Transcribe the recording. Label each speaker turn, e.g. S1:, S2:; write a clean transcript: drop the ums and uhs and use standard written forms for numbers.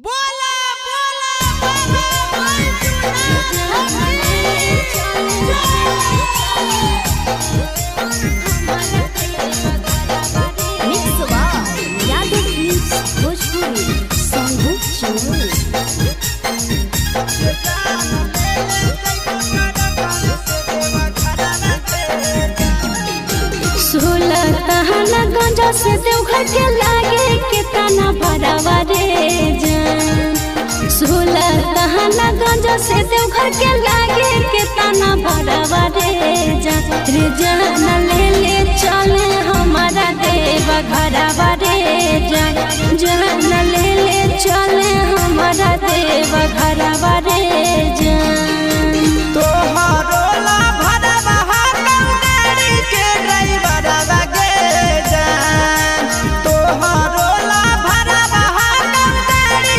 S1: बोला बोला
S2: गंजा से देवघर के लागे कितना भरावा रे जान। 16 तहना गंजा से देवघर के लागे कितना भरावा रे जान। रे जान ले ले चले हमारा देवा घरावा रे जान। जान ले ले चले हमारा देवा घरावा